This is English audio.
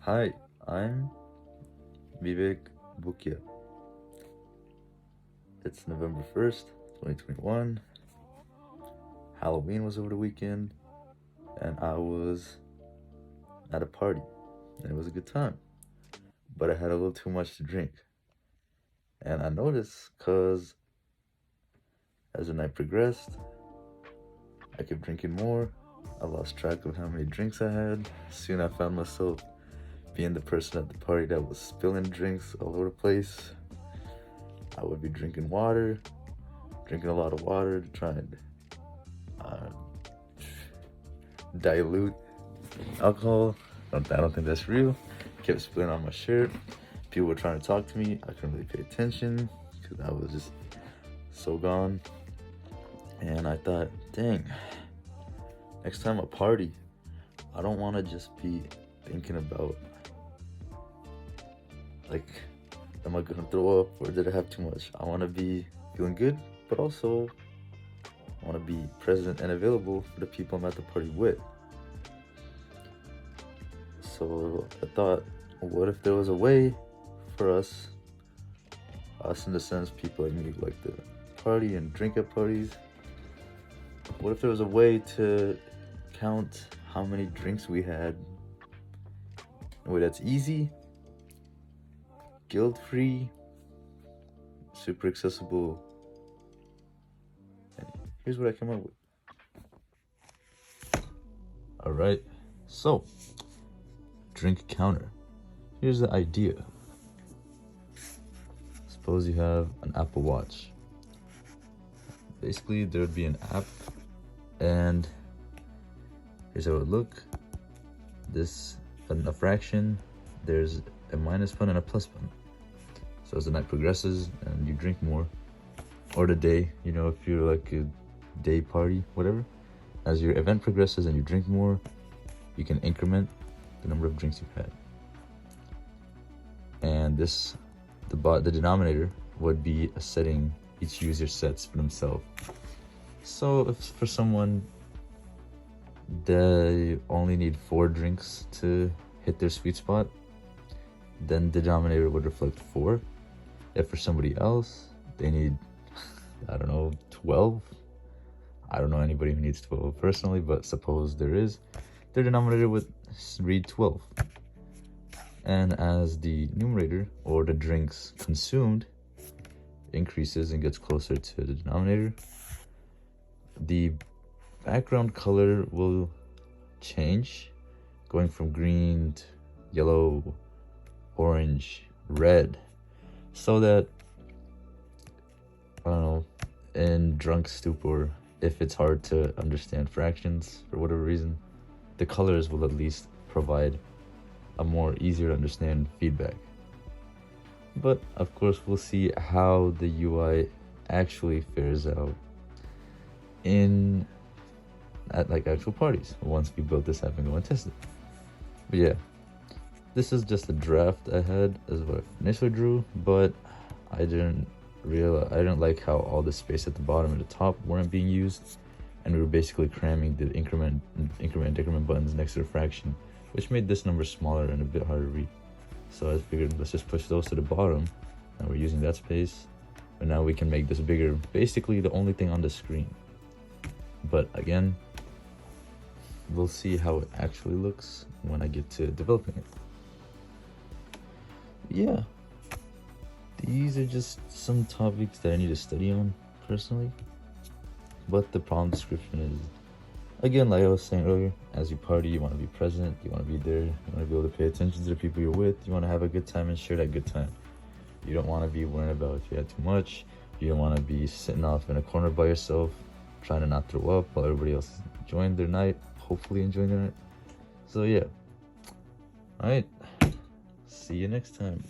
Hi, I'm Vivek Bukia. It's November 1st, 2021. Halloween was over the weekend, and I was at a party, and it was a good time. But I had a little too much to drink. And I noticed because as the night progressed, I kept drinking more. I lost track of how many drinks I had. Soon I found myself being the person at the party that was spilling drinks all over the place. I would be drinking water, drinking a lot of water to try and uh, dilute alcohol. I don't think that's real. Kept spilling on my shirt. People were trying to talk to me. I couldn't really pay attention because I was just so gone. And I thought, dang, next time I party, I don't want to just be thinking about, like, am I gonna throw up or did I have too much? I want to be feeling good, but also I want to be present and available for the people I'm at the party with. So I thought, what if there was a way for us in the sense, people like me who like to party and drink at parties, what if there was a way to count how many drinks we had in a way that's easy, guilt-free, super accessible? And here's what I came up with. All right, so drink counter. Here's the idea. Suppose you have an Apple Watch. Basically, there would be an app, and here's how it would look. This, a fraction, there's a minus button and a plus button. So as the night progresses and you drink more, or the day, if you're like a day party, whatever, as your event progresses and you drink more, you can increment the number of drinks you've had. And the denominator would be a setting each user sets for themselves. So if for someone they only need 4 drinks to hit their sweet spot, then the denominator would reflect 4. If for somebody else they need, 12. I don't know anybody who needs 12 personally, but suppose there is, their denominator would read 12. And as the numerator, or the drinks consumed, increases and gets closer to the denominator, the background color will change, going from green to yellow, orange, red, so that, in drunk stupor, if it's hard to understand fractions for whatever reason, the colors will at least provide a more easier to understand feedback. But of course, we'll see how the UI actually fares out at like actual parties once we build this app and go and test it. But yeah, this is just a draft I had as what I initially drew, but I didn't like how all the space at the bottom and the top weren't being used, and we were basically cramming the increment decrement buttons next to the fraction, which made this number smaller and a bit harder to read. So I figured, let's just push those to the bottom, and we're using that space. But now we can make this bigger, basically the only thing on the screen. But again, we'll see how it actually looks when I get to developing it. Yeah, these are just some topics that I need to study on personally. But the problem description is, again, like I was saying earlier, as you party, you want to be present, you want to be there, you want to be able to pay attention to the people you're with, you want to have a good time and share that good time. You don't want to be worrying about if you had too much, you don't want to be sitting off in a corner by yourself, trying to not throw up while everybody else is enjoying their night, hopefully enjoying their night. So yeah, alright, see you next time.